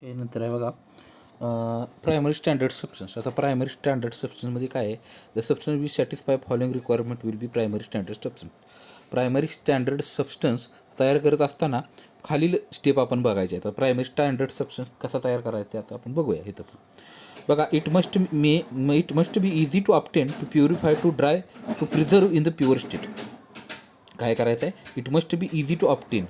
हे नंतर आहे बघा प्रायमरी स्टँडर्ड सबस्टन्स. आता प्रायमरी स्टँडर्ड सबस्टन्समध्ये काय आहे, the substance which satisfy following requirement will be primary standard substance. Primary standard substance तयार करत असताना खालील स्टेप आपण बघायचे आहेत. प्रायमरी स्टँडर्ड सबस्टन्स कसा तयार करायचा ते आता आपण बघूया. इथं बघा, it must be easy to obtain, to purify, to dry, to preserve in the pure state. काय करायचं आहे, it must be easy to obtain,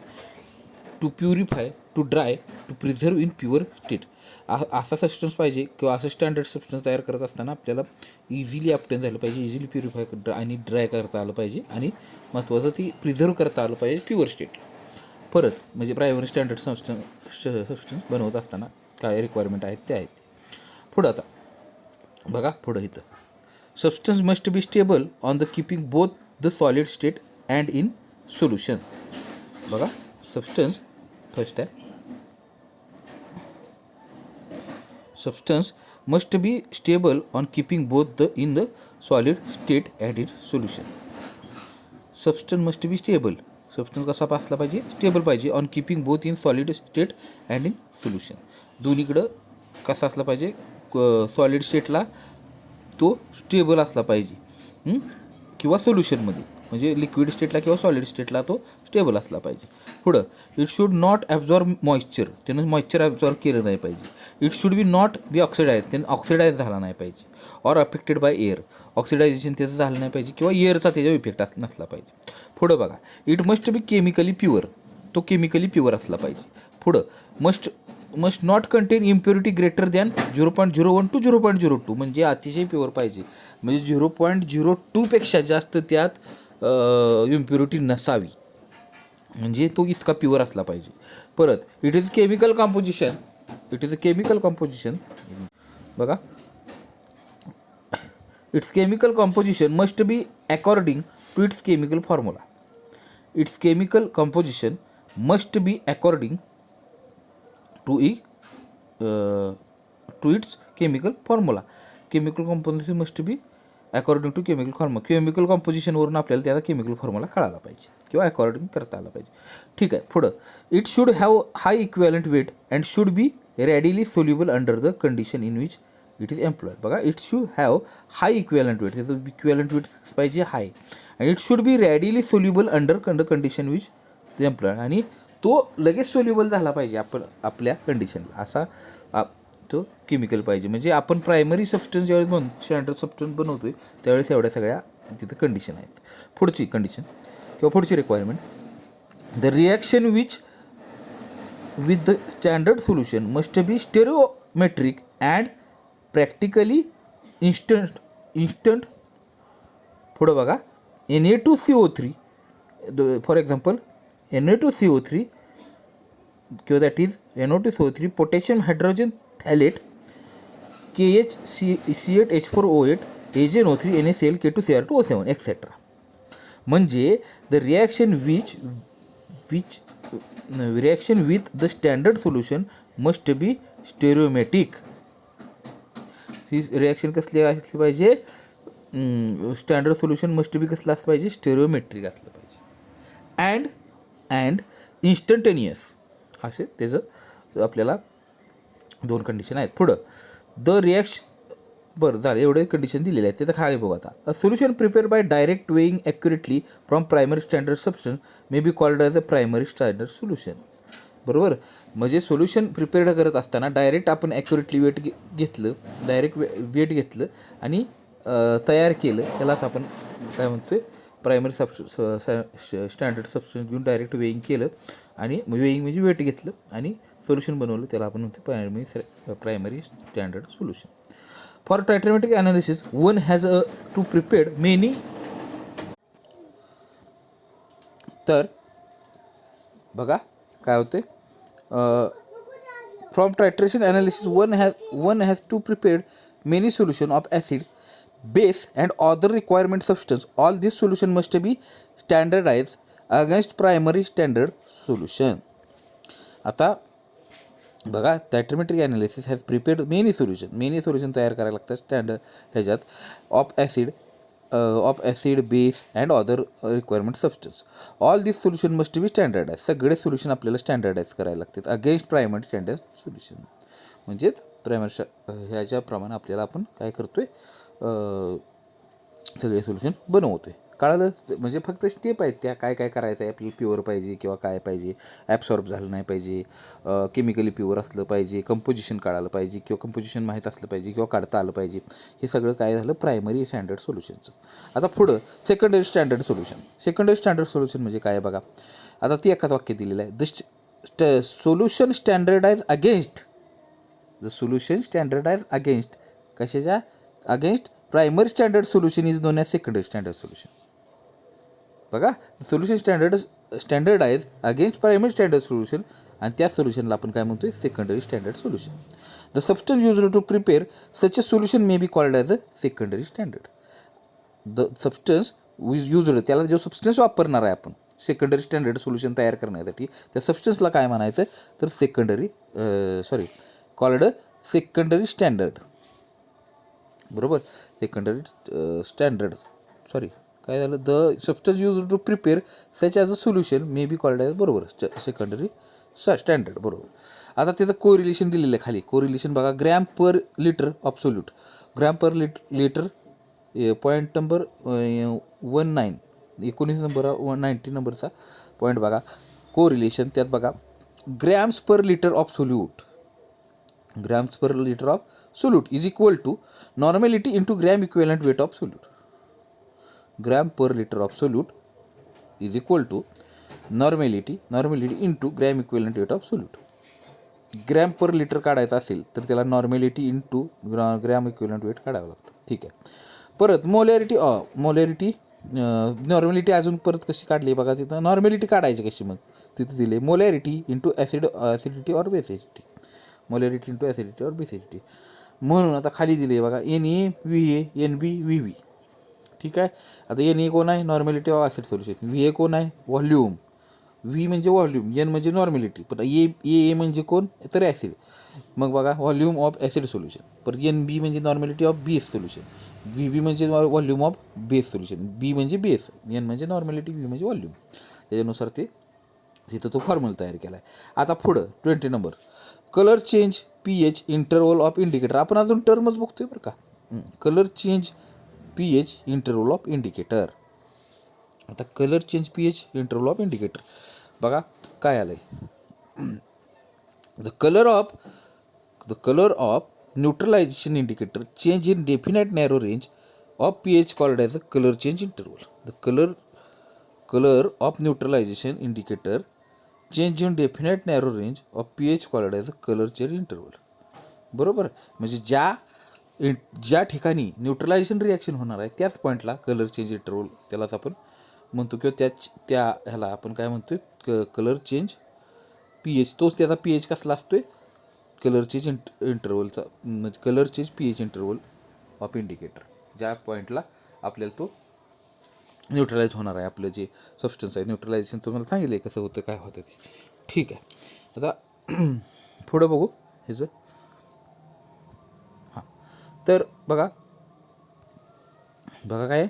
to purify, to dry, to preserve in pure state. असा substance पाहिजे किंवा असं standard substance तयार करत असताना आपल्याला इझिली ऑब्टेन झालं पाहिजे, इझिली प्युरिफाय आणि ड्राय करता आलं पाहिजे आणि महत्त्वाचं ती प्रिझर्व करता आलं पाहिजे प्युअर स्टेट. परत म्हणजे प्रायमरी स्टँडर्ड सबस्टन्स बनवत असताना काय रिक्वायरमेंट आहेत ते आहेत. पुढं आता बघा, पुढं इथं substance must be stable on the keeping both the solid state and in solution. बघा, सबस्टन्स फर्स्ट आहे, substance must be stable on keeping both in the solid state and in solution. Substance must be stable. Substance कसा असला पाहिजे, stable पाहिजे, on keeping both in solid state and in solution. दोन्हीकडं कसा असला पाहिजे, solid स्टेटला तो स्टेबल असला पाहिजे किंवा सोल्युशनमध्ये म्हणजे लिक्विड स्टेटला किंवा सॉलिड स्टेटला तो स्टेबल असला पाहिजे. पुढं, it should not absorb moisture, त्यानं मॉइश्चर ॲब्झॉर्ब केलं नाही पाहिजे. It should B not be oxidise, त्यानं ऑक्सिडाइज झाला नाही पाहिजे. Or affected by air, oxidation त्याचं झालं नाही पाहिजे किंवा एअरचा त्याच्यावर इफेक्ट नसला पाहिजे. पुढं बघा, it must B chemically pure, तो केमिकली प्युअर असला पाहिजे. पुढं, must not content impurity greater than 0.01 to 0.02, म्हणजे अतिशय प्युअर पाहिजे, म्हणजे 0.02पेक्षा जास्त त्यात इम्प्युरिटी नसावी, म्हणजे तो इतका प्युअर असला पाहिजे. परत, इट इज केमिकल कॉम्पोजिशन, बघा, it's chemical composition must be according to its chemical formula. It's chemical composition must be according to its chemical formula. Chemical composition must be according to chemical formula. केमिकल कॉम्पोजिशनवरून आपल्याला त्याचा chemical formula कळाला पाहिजे किंवा according करता आला पाहिजे. ठीक आहे. पुढं, it should have high equivalent weight and should be readily soluble under the condition in which it is employed. बघा, it should have high equivalent weight, त्याचं इक्विवॅलंट वेट पाहिजे हाय, आणि it should be readily soluble under condition which is employed, आणि तो लगेच soluble झाला पाहिजे आपल्या कंडिशनला, असा तो केमिकल पाहिजे. म्हणजे आपण प्रायमरी सबस्टन्स ज्यावेळेस स्टँडर्ड सबस्टन्स बनवतोय त्यावेळेस एवढ्या सगळ्या तिथं कंडिशन आहेत. पुढची कंडिशन किंवा पुढची requirement, the reaction with the standard solution must be stoichiometric and practically instant. पुढं बघा, Na2CO3, फॉर एक्झाम्पल Na2CO3 किंवा that is NO2CO3, potassium hydrogen phthalate, KHC8H4O8, AgNO3, NaCl, K2Cr2O7 et cetera. म्हणजे the reaction with the standard solution must be stoichiometric. ही reaction कसली असली पाहिजे, standard solution must बी कसलं असलं पाहिजे, स्टेरिओमेट्रिक असलं पाहिजे. अँड इन्स्टंटेनियस, असे त्याचं आपल्याला दोन कंडिशन आहेत. पुढं, द रिॲक्शन, बरं झालं, एवढे कंडिशन दिलेले आहेत. ते तर खाली बघू आता. A solution prepare by direct weighing accurately from primary standard substance may be called as a primary standard solution. बरोबर, म्हणजे सोल्युशन प्रिपेअर्ड करत असताना डायरेक्ट आपण ॲक्युरेटली वेट घेतलं, डायरेक्ट वेट घेतलं आणि तयार केलं, त्यालाच आपण काय म्हणतोय, प्रायमरी स्टँडर्ड सबस्टन्स घेऊन डायरेक्ट वेईंग केलं, आणि वेईंग म्हणजे वेट घेतलं आणि सोल्युशन बनवलं, त्याला आपण म्हणतो primary standard solution. For titrimetric analysis one has to prepared many. तर बघा काय होते, from titration analysis one has to prepared many solution of acid, base and other requirement substance. All this solution must be standardise against primary standard solution. आता बघा, titrimetric analysis has prepared many solution तयार करायला लागतात standard ह्याच्यात of acid base and other requirement substance. All this solution must be standardise, सगळे solution आपल्याला standardise करायला लागतात अगेन्स्ट प्रायमरी स्टँडर्ड सोल्युशन. म्हणजेच प्रायमरी ह्याच्याप्रमाणे आपल्याला आपण काय करतो आहे, सगळे सोल्युशन बनवतो आहे. कळालं? म्हणजे फक्त स्टेप आहेत त्या, काय काय करायचं आहे आपल्याला. प्युअर पाहिजे किंवा काय पाहिजे, ॲब्सॉर्ब झालं नाही पाहिजे, केमिकली प्युअर असलं पाहिजे, कंपोजिशन काढायला पाहिजे किंवा कंपोजिशन माहीत असलं पाहिजे किंवा काढता आलं पाहिजे. हे सगळं काय झालं प्रायमरी स्टँडर्ड सोल्युशनचं. आता पुढं secondary standard solution. Secondary standard solution म्हणजे काय बघा. आता ती एकाच वाक्य दिलेलं आहे. Solution standardise against the solution standardise against कशाच्या against primary standard solution is known as secondary standard solution. बघा, solution standardise against primary standard solution, आणि त्या सोल्युशनला आपण काय म्हणतोय, secondary standard solution. The substance used to prepare such a solution may be called as a secondary standard. The substance used, त्याला जो substance वापरणार आहे आपण सेकंडरी स्टँडर्ड सोल्युशन तयार करण्यासाठी, त्या सबस्टन्सला काय म्हणायचं तर कॉल्ड सेकंडरी स्टँडर्ड. बरोबर, सेकंडरी स्टँडर्ड काय झालं, the substance use to prepare such as a solution may be called as, बरोबर, सेकंडरी स्टँडर्ड. बरोबर. आता त्याचं कोरिलेशन दिलेलं आहे खाली. कोरिलेशन बघा, gram per litre of solute. Gram per litre point number 19 number 190 नंबरचा पॉईंट बघा. कोरिलेशन त्यात बघा, grams per litre of solute, grams per litre of solute is equal to normality into gram equivalent weight of solute. Gram per litre of solute is equal to normality into gram equivalent weight of solute. Gram per litre काढायचं असेल तर त्याला normality into gram equivalent weight काढावं लागतं. ठीक आहे. परत नॉर्मॅलिटी अजून परत कशी काढली बघा. तिथं नॉर्मॅलिटी काढायची कशी, मग तिथे दिले molarity into acidity or basicity. Molarity into acidity or basicity. म्हणून आता खाली दिले बघा, NA VA NB VB. ठीक आहे. आता NA कोण आहे, नॉर्मॅलिटी ऑफ ॲसिड सोल्युशन. VA कोण आहे, व्हॉल्यूम. V म्हणजे व्हॉल्यूम, N म्हणजे नॉर्मॅलिटी. पण A म्हणजे कोण तर ॲसिड. मग बघा, व्हॉल्यूम ऑफ ॲसिड सोल्युशन. परत NB म्हणजे नॉर्मॅलिटी ऑफ बेस सोल्युशन. VB म्हणजे volume of base solution. B म्हणजे बेस, N म्हणजे नॉर्मॅलिटी, V म्हणजे व्हॉल्यूम. त्याच्यानुसार तिथं तो फॉर्म्युला तयार केला आहे. आता पुढं 20 number, colour change pH interval of indicator. आपण अजून टर्मच बघतोय बरं का. Colour change pH interval of indicator. आता colour change pH interval of indicator बघा काय आलं आहे. The colour of neutralisation indicator change in definite narrow range of pH called as a colour change interval. The colour of neutralisation indicator change in definite narrow range of pH called as a colour change interval. बरोबर, म्हणजे ज्या ठिकाणी neutralisation reaction होणार आहे त्याच पॉईंटला colour change interval त्यालाच आपण म्हणतो, किंवा त्या ह्याला आपण काय म्हणतोय, कलर चेंज pH. तोच त्याचा pH कसला असतोय, कलर चेंज इंटरवलचा, म्हणजे colour change pH interval of indicator. ज्या पॉईंटला आपल्याला तो न्यूट्रलाइज होणार आहे, आपलं जे सबस्टन्स आहे. न्यूट्रलायझेशन तुम्हाला सांगितलं आहे कसं होतं, काय होतं ते. ठीक आहे. आता पुढं बघू ह्याचं. हां, तर बघा काय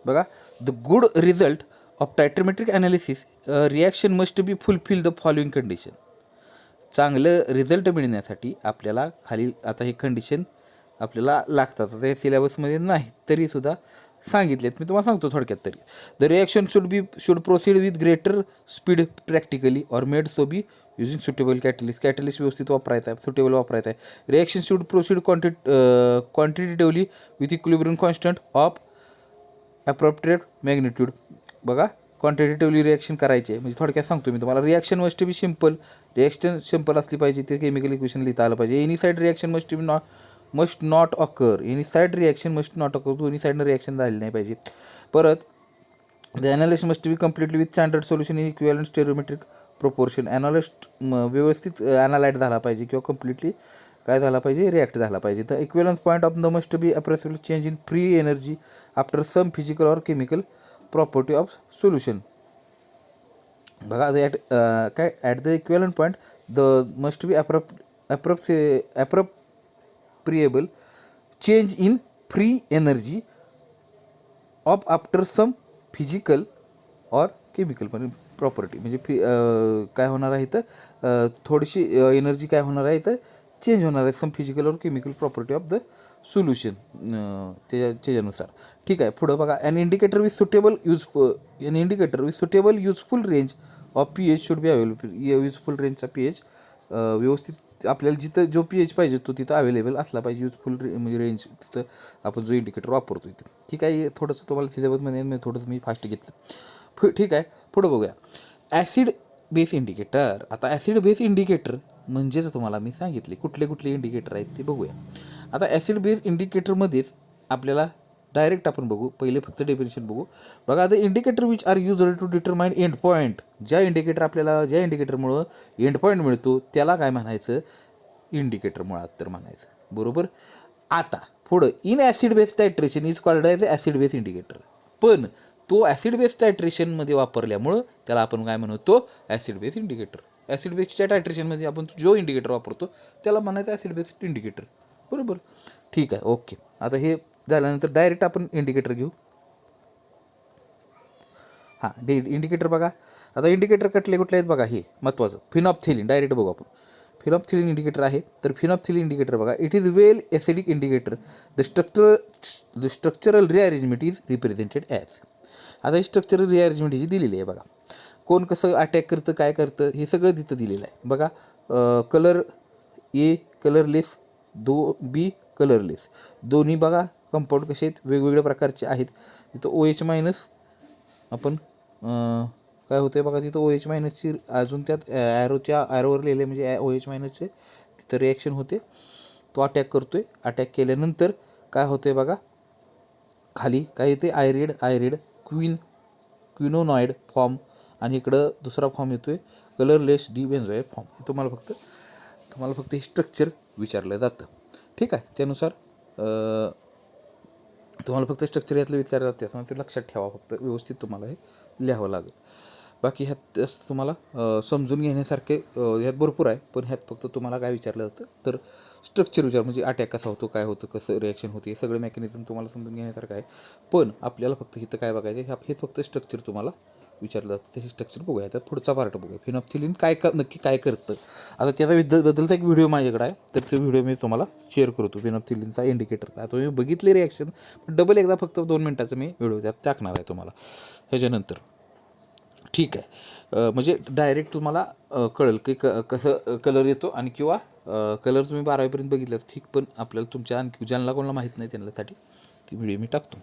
बघा, the good result of titrimetric analysis reaction must be fulfil the following condition. चांगलं रिझल्ट मिळण्यासाठी आपल्याला खाली आता हे कंडिशन आपल्याला लागतात. आता हे सिलेबसमध्ये नाही तरीसुद्धा सांगितलेत, मी तुम्हाला सांगतो थोडक्यात तरी. The reaction should proceed with greater speed practically or made so be using suitable catalyst व्यवस्थित वापरायचा आहे, सुटेबल वापरायचा आहे. Reaction should proceed quantitatively with equilibrium constant of appropriate magnitude. बघा, क्वांटिटेटिव्हली रिॲक्शन करायचे आहे म्हणजे थोडक्यात सांगतो मी तुम्हाला. Reaction must be simple, reaction simple असली पाहिजे, ते केमिकल इक्वेशन लिहिता आलं पाहिजे. Any side reaction must not occur, any side reaction must not occur, दोन्ही साईडनं रिॲक्शन झाली नाही पाहिजे. परत the analyst must be completely with standard solution in equivalent stoichiometric proportion. Analyst व्यवस्थित ॲनालाइट झाला पाहिजे किंवा कम्प्लिटली काय झाला पाहिजे, रिॲक्ट झाला पाहिजे. The equivalence point of the must be appreciable change in free energy after some physical or chemical property of solution. बघा, at the equivalent point the must be appropriable change in free energy of after some physical or chemical. पण property म्हणजे काय होणार आहे तर थोडीशी energy काय होणार आहे तर चेंज होणार आहे सम फिजिकल और chemical property of the solution त्याच्यानुसार. ठीक आहे. पुढं बघा an indicator with suitable useful range of pH should be available. Useful रेंजचा pH व्यवस्थित आपल्याला जिथं जो pH पाहिजे तो तिथं अवेलेबल असला पाहिजे. युजफुल म्हणजे रेंज तिथं आपण जो इंडिकेटर वापरतो इथं. ठीक आहे. थोडंसं तुम्हाला सिलेबसमध्ये मी थोडंसं मी फास्ट घेतलं. ठीक आहे. पुढं बघूया ॲसिड बेस इंडिकेटर. आता ॲसिड बेस इंडिकेटर म्हणजेच तुम्हाला मी सांगितले कुठले कुठले इंडिकेटर आहेत ते बघूया. आता ॲसिड बेस इंडिकेटरमध्येच आपल्याला डायरेक्ट आपण बघू. पहिले फक्त डेफिनेशन बघू. बघा आता indicator which are used to determine end point. ज्या इंडिकेटरमुळं एंड पॉईंट मिळतो त्याला काय म्हणायचं इंडिकेटर मुळात तर म्हणायचं. बरोबर. आता पुढं in acid base titration is called as acid base indicator. पण तो ॲसिड बेस टायट्रेशनमध्ये वापरल्यामुळं त्याला आपण काय म्हणतो ॲसिड बेस इंडिकेटर. ॲसिड बेसच्या टायट्रेशनमध्ये आपण जो इंडिकेटर वापरतो त्याला म्हणायचं ॲसिड बेस इंडिकेटर. बरोबर. ठीक आहे. ओके. आता हे झाल्यानंतर डायरेक्ट आपण इंडिकेटर घेऊ. हां इंडिकेटर बघा. आता इंडिकेटर कुठले आहेत बघा. हे महत्त्वाचं फिनॉप्थिलीन डायरेक्ट बघू आपण. फिनॉप्थिलीन इंडिकेटर आहे. तर फिनॉप्थिलीन इंडिकेटर बघा it is well acidic indicator. The structural rearrangement is represented as. आता ही स्ट्रक्चरल रिअरेंजमेंट ही दिलेली आहे बघा. कोण कसं अटॅक करतं काय करतं हे सगळं तिथं दिलेलं आहे बघा. कलर ए कलरलेस बी कलरलेस दोन्ही बघा कंपाऊंड कसे आहेत वेगवेगळ्या प्रकारचे आहेत. तिथं OH मायनस आपण काय होतं आहे बघा तिथं OH मायनसची अजून त्यात ॲरोवर लिहिले म्हणजे OH मायनसचे तिथं रिॲक्शन होते. तो अटॅक करतो आहे. अटॅक केल्यानंतर काय होतं आहे बघा खाली काय येते आयरेड क्विनोनॉइड फॉर्म आणि इकडं दुसरा फॉर्म येतो आहे कलरलेस डिबेन्झोएट फॉर्म. हे तुम्हाला फक्त हे स्ट्रक्चर विचारलं जातं. ठीक आहे. त्यानुसार तुम्हाला फक्त स्ट्रक्चर यातलं विचारलं जातं त्यामुळे ते लक्षात ठेवा. फक्त व्यवस्थित तुम्हाला हे लिहावं लागेल. बाकी ह्यात तुम्हाला समजून घेण्यासारखे ह्यात भरपूर आहे. पण ह्यात फक्त तुम्हाला काय विचारलं जातं तर स्ट्रक्चर म्हणजे अटॅक कसा होतो काय होतं कसं रिॲक्शन होते हे सगळं मेकॅनिझम तुम्हाला समजून घेण्यासारखं आहे. पण आपल्याला फक्त इथं काय बघायचं हे फक्त स्ट्रक्चर तुम्हाला विचारलं जातं. ते हे स्ट्रक्चर बघूया. त्यात पुढचा पार्ट बघूया. फिनॉप्थिलीन नक्की काय करतं. आता त्याचा बद्दलचा एक व्हिडिओ माझ्याकडे आहे तर तो व्हिडिओ मी तुम्हाला शेअर करतो. फिनॉप्थिलीनचा इंडिकेटर आता तुम्ही बघितले रिॲक्शन डबल एकदा फक्त 2 मिनटाचं मी व्हिडिओ त्यात टाकणार आहे तुम्हाला ह्याच्यानंतर. ठीक आहे. म्हणजे डायरेक्ट तुम्हाला कळेल की कसं कलर येतो आणि किंवा कलर तुम्ही 12वीपर्यंत बघितलं ठीक. पण आपल्याला तुमच्या आणखी ज्यांना कोणाला माहीत नाही त्यांच्यासाठी ती व्हिडिओ मी टाकतो.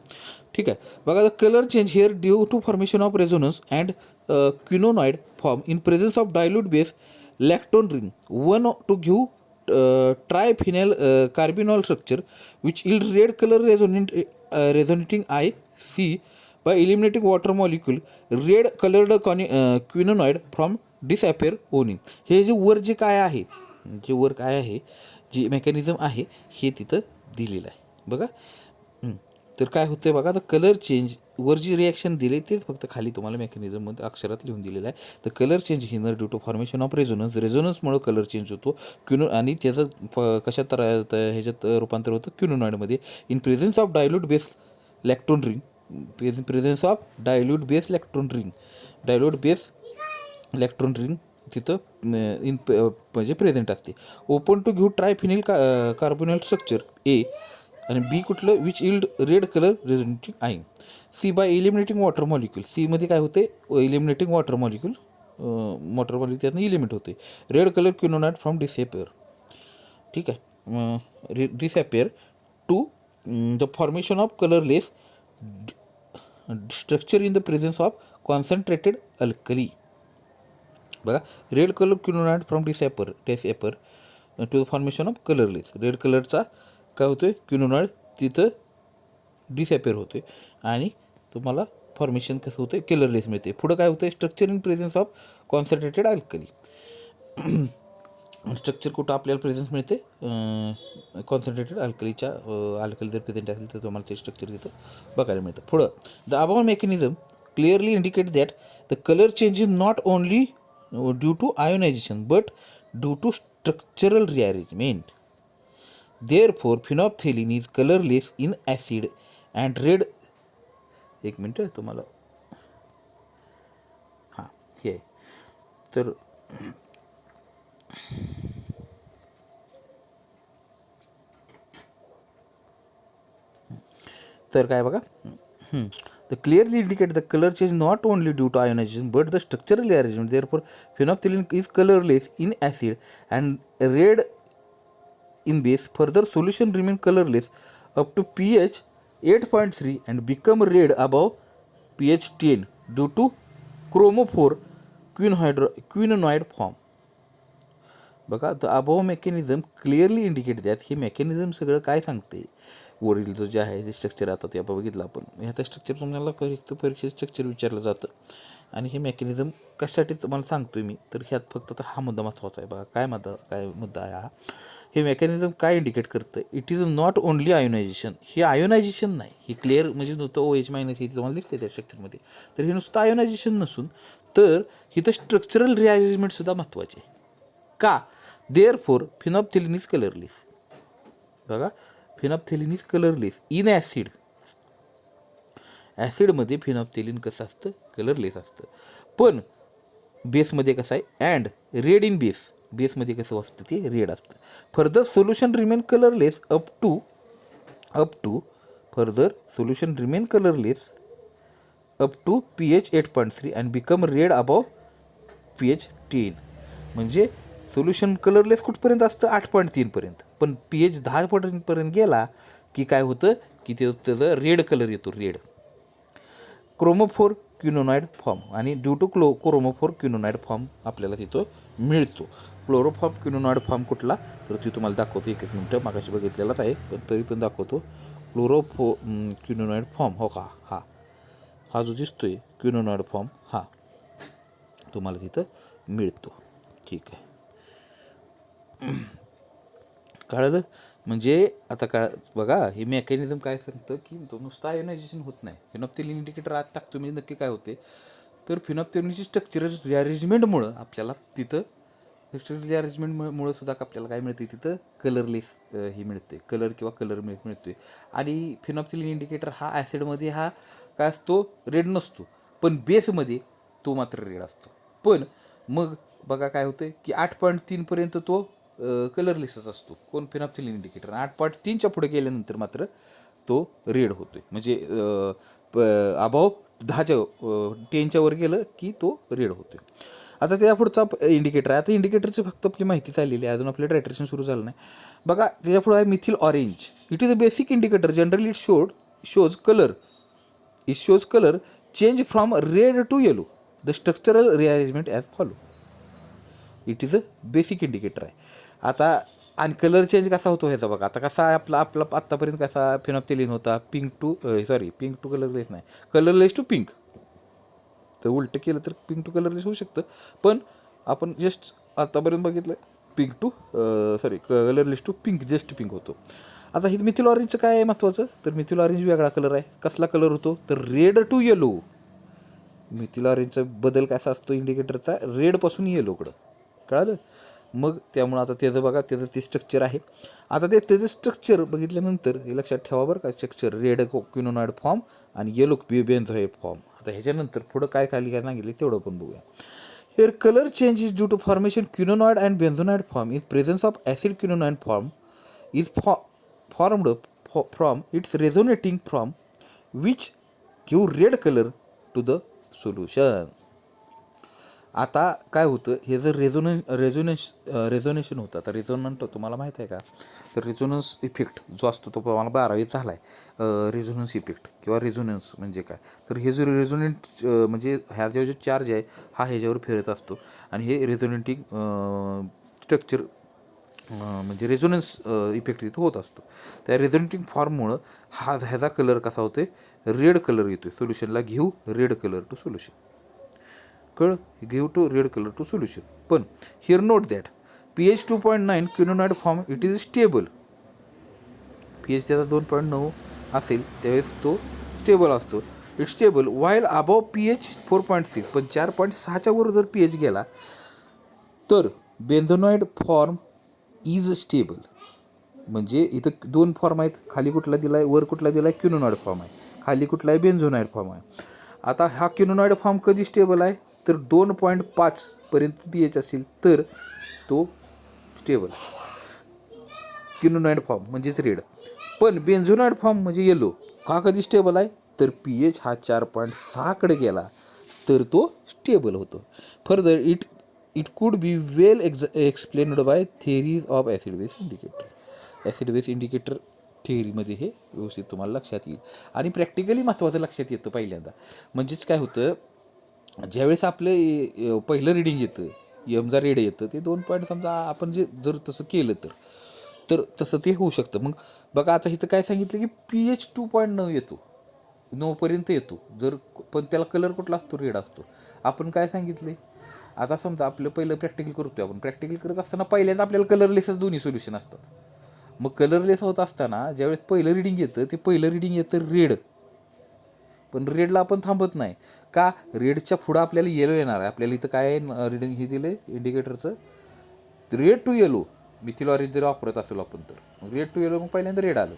ठीक आहे. बघा the colour change here due to formation of resonance and quinonoid form in presence of dilute base lactone ring one two give triphenyl carbinol structure which yield red colour resonating I C by eliminating water molecule red colored quinonoid from disappear owning. हे जे वर काय आहे जी mechanism आहे हे तिथं दिलेलं आहे बघा. तर काय होतं बघा द कलर चेंज वर जी रिॲक्शन दिली ते फक्त खाली तुम्हाला मेकॅनिझममध्ये अक्षरात लिहून दिलेलं आहे. The colour change here due to formation of रेझोनन्समुळं कलर चेंज होतो आणि त्याचं कशात ह्याच्यात रूपांतर होतं क्विनोनॉइडमध्ये in presence of dilute base lactone ring. Presence of dilute base electron ring तिथं म्हणजे प्रेझेंट असते. ओपन टू घेऊ ट्रायफिनिल कार्बोनिल स्ट्रक्चर ए आणि बी कुठलं which yield red colour resonating I. C by eliminating water molecule. सीमध्ये काय होते इलिमिनेटिंग वॉटर मॉलिक्यूल त्यातनं इलिमिनेट होते. Red colour quinonoid from disappear. ठीक आहे. Disappear to the formation of colourless structure in the presence of concentrated alkali. बघा red colour quinonoid from disappear to the formation of colourless. Red कलरचा काय होतं क्विनोनाइड तिथं डिसॅपियर होते आणि तुम्हाला फॉर्मेशन कसं होतं कलरलेस मिळते. पुढं काय होतं structure in presence of concentrated alkali. Structure कुठं आपल्याला प्रेझेन्स मिळते कॉन्सन्ट्रेटेड अल्कली जर प्रेझेंट असेल तर तुम्हाला ते स्ट्रक्चर तिथं बघायला मिळतं. पुढं the above mechanism clearly indicate that the colour change is not only due to ionisation but due to structural rearrangement. Therefore phenolphthalein is colourless in acid and red. एक मिनटं तुम्हाला हां हे तर तर काय बघा, the clearly indicate the colour change not only due to ionisation but the structural arrangement. Therefore phenolphthalein is colourless in acid and red in base. Further solution remain colorless up to pH 8.3 and become red above pH 10 due to chromophore quinonoid form. बघा, the above mechanism clearly indicate द्यात. हे mechanism सगळं काय सांगते, वरील जे आहे ते स्ट्रक्चर आता ते आपण बघितलं आपण. ह्या स्ट्रक्चर तुम्हाला परीक्षेत स्ट्रक्चर विचारलं जातं आणि हे मेकॅनिझम कशासाठी तुम्हाला सांगतोय मी, तर ह्यात फक्त आता हा मुद्दा महत्त्वाचा आहे. बघा काय मुद्दा आहे हा. हे मेकॅनिझम काय इंडिकेट करतं, it is not only ionization. हे आयोनायझेशन नाही, हे क्लिअर म्हणजे नुसतं OH- हे तुम्हाला दिसते त्या स्ट्रक्चरमध्ये. तर हे नुसतं आयोनायझेशन नसून तर इथं स्ट्रक्चरल रिअरेंजमेंटसुद्धा महत्त्वाचे. का? Therefore phenolphthalein is colourless. बघा, phenolphthalein is colourless in acid. ॲसिडमध्ये phenolphthalein कसं असतं, कलरलेस असतं. पण बेसमध्ये कसं आहे, अँड रेड इन बेस. बेसमध्ये कसं असतं ते रेड असतं. Further solution remain colourless up to further solution remain colourless up to pH 8.3 and become red above pH 10. म्हणजे सोल्युशन कलरलेस कुठपर्यंत असतं, 8.3 पर्यंत. पण pH 10 पर्यंत गेला की काय होतं की त्याचं रेड कलर येतो, रेड. क्रोमोफोर क्विनोनॉइड फॉर्म आणि ड्यू टू क्रोमोफोर क्विनोनॉइड फॉर्म आपल्याला तिथं मिळतो. क्लोरोफॉर्म क्विनोनॉइड फॉर्म कुठला, तर ती तुम्हाला दाखवतो. एकच मिनटं, मागाशी बघितलेलाच आहे पण तरी पण दाखवतो. क्विनोनॉइड फॉर्म हो का, हा जो दिसतोय क्विनोनॉइड फॉर्म हा तुम्हाला तिथं मिळतो. ठीक आहे, कळलं. म्हणजे आता बघा, हे मेकॅनिझम काय सांगतं की तो नुसतं आयोनायझेशन होत नाही. phenolphthalein इंडिकेटर आत टाकतो म्हणजे नक्की काय होते, तर phenolphthalein स्ट्रक्चरल रिअरेंजमेंटमुळं आपल्याला तिथं स्ट्रक्चरल रिअरेंजमेंटमुळं सुद्धा आपल्याला काय मिळते, तिथं कलरलेस ही मिळते, कलर किंवा कलर मिळतोय. आणि phenolphthalein इंडिकेटर हा ॲसिडमध्ये हा काय असतो, रेड नसतो, पण बेसमध्ये तो मात्र रेड असतो. पण मग बघा काय होतं की 8.3 पर्यंत तो कलरलेसच असतो. कोण, phenolphthalein इंडिकेटर. 8.3च्या पुढे गेल्यानंतर मात्र तो रेड होतोय. म्हणजे अबाव 10च्या वर गेलं की तो रेड होतोय. आता त्या पुढचा इंडिकेटर आहे. आता इंडिकेटरची फक्त आपली माहिती चाललेली आहे, अजून आपलं टायट्रेशन सुरू झालं नाही. बघा, त्याच्या पुढे आहे methyl orange. It is a basic indicator. Generally it shows colour change from red to yellow. The structural rearrangement as follow. It is a basic indicator आहे. आता आणि कलर चेंज कसा होतो ह्याचा बघा. आता कसा आहे आपला आत्तापर्यंत कसा phenolphthalein होता, पिंक टू कलरलेस नाही, कलरलेस टू पिंक. तर उलटं केलं तर पिंक टू कलरलेस होऊ शकतं, पण आपण जस्ट आत्तापर्यंत बघितलं colourless to pink, just pink होतो. आता हे मिथिल ऑरेंजचं काय आहे महत्त्वाचं, तर मिथिल ऑरेंज वेगळा कलर आहे. कसला कलर होतो, तर रेड टू येलो. मिथिल ऑरेंजचा बदल कसा असतो इंडिकेटरचा, रेडपासून येलोकडं. कळालं. मग त्यामुळं आता त्याचं बघा, त्याचं ते स्ट्रक्चर आहे. आता त्याचं स्ट्रक्चर बघितल्यानंतर हे लक्षात ठेवा बरं का, स्ट्रक्चर रेड क्विनोनॉइड फॉर्म आणि येलो बेन्झोइड फॉर्म. आता ह्याच्यानंतर पुढं काय सांगितले तेवढं पण बघूया. Here colour change is due to formation quinonoid and benzenoid form is presence of acid quinonoid form is formed from its resonating from which give red colour to the solution. आता काय होतं, हे जर रेझोनेशन होतं. आता रेझोनंट तुम्हाला माहीत आहे का, तर रेझोनन्स इफेक्ट जो असतो तो मला 12वीत झाला आहे. रेझोनन्स इफेक्ट किंवा रेझोनन्स म्हणजे काय, तर हे जो रेझोनेंट म्हणजे ह्याच्यावर जो चार्ज आहे हा ह्याच्यावर फिरत असतो आणि हे रेझोनेटिंग स्ट्रक्चर म्हणजे रेझोनन्स इफेक्ट इथं होत असतो. त्या रेझोनेटिंग फॉर्ममुळं ह्याचा कलर कसा होतो, रेड कलर येतो. सोल्युशनला घेऊ red colour to solution. Give to red colour to solution. पण here note that pH 2.9 quinonoid form it is stable. pH त्याचा 2.9 असेल त्यावेळेस तो स्टेबल असतो. It stable while above pH 4.6. पण 4.6च्या वर जर pH गेला तर बेन्झोनॉइड फॉर्म इज स्टेबल. म्हणजे इथं 2 फॉर्म आहेत, खाली कुठला दिला आहे, वर कुठला दिला आहे, क्विनोनॉइड फॉर्म आहे, खाली कुठला आहे, बेन्झोनॉइड फॉर्म आहे. आता हा क्विनोनॉइड फॉर्म कधी स्टेबल आहे, तर 2.5 पर्यंत पी एच असेल तर तो स्टेबल. क्विनोनाइड फॉर्म म्हणजेच रेड. पण बेन्झोनाइड फॉर्म म्हणजे येलो का कधी स्टेबल आहे, तर पी एच हा 4.6कडे गेला तर तो स्टेबल होतो. Further it could be well explained by theories of acid base indicator. Acid base indicator थेअरीमध्ये हे व्यवस्थित तुम्हाला लक्षात येईल. आणि प्रॅक्टिकली महत्त्वाचं लक्षात येतं पहिल्यांदा. म्हणजेच काय होतं, ज्यावेळेस आपलं पहिलं रिडिंग येतं, एमचा रेड येतं, ते 2 पॉईंट समजा आपण जर तसं केलं तर तसं ते होऊ शकतं. मग बघा आता इथं काय सांगितलं की पी एच 2.9 येतो, 9पर्यंत येतो जर, पण त्याला कलर कुठला असतो, रेड असतो. आपण काय सांगितले, आता समजा आपलं पहिलं प्रॅक्टिकल करतोय, आपण प्रॅक्टिकल करत असताना पहिल्यांदा आपल्याला कलरलेसच दोन्ही सोल्युशन असतात. मग कलरलेस होत असताना ज्यावेळेस पहिलं रिडिंग येतं, ते पहिलं रिडिंग येतं रेड. पण रेडला आपण थांबत नाही का, रेडच्या पुढं आपल्याला येलो येणार आहे. आपल्याला इथं काय रिडिंग हे दिलं आहे इंडिकेटरचं, red to yellow. Methyl orange जर वापरत असेल आपण तर रेड टू येलो, मग पहिल्यांदा रेड आलं.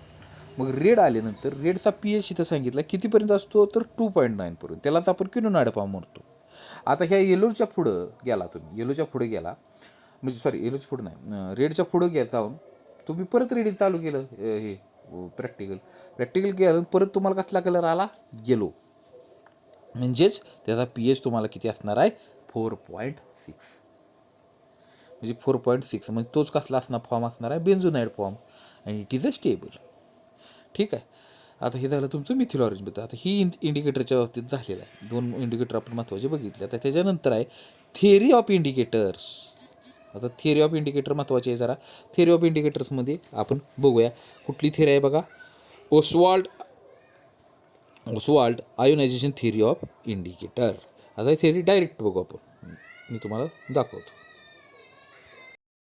मग रेड आल्यानंतर रेडचा पी एच इथं सांगितला कितीपर्यंत असतो, तर 2.9पर्यंत. त्यालाच आपण क्विनोनाइड फॉर्म म्हणतो. आता ह्या येलोच्या पुढं गेला तुम्ही, येलोच्या पुढे गेला म्हणजे सॉरी येलोच्या पुढं नाही, रेडच्या पुढं जाऊन तुम्ही परत रीडिंग चालू केलं, हे प्रॅक्टिकल केलं, परत तुम्हाला कसला कलर आला, येलो. म्हणजेच त्याचा पी एच तुम्हाला किती असणार आहे, 4.6. म्हणजे 4.6 म्हणजे तोच कसला असणार फॉर्म असणार आहे, बेन्झोनाइड फॉर्म. आणि इट इज अ स्टेबल. ठीक आहे. आता हे झालं तुमचं मिथिल ऑरेंजबद्दल. आता ही इंडिकेटरच्या बाबतीत झालेलं आहे. 2 इंडिकेटर आपण महत्त्वाचे बघितले. आता त्याच्यानंतर आहे थिअरी ऑफ इंडिकेटर्स. आता थिअरी ऑफ इंडिकेटर महत्त्वाचे आहे जरा. थिअरी ऑफ इंडिकेटर्समध्ये आपण बघूया कुठली थिअरी आहे बघा, Ostwald ionization theory of indicator. आता ही थिअरी डायरेक्ट बघू आपण, मी तुम्हाला दाखवतो.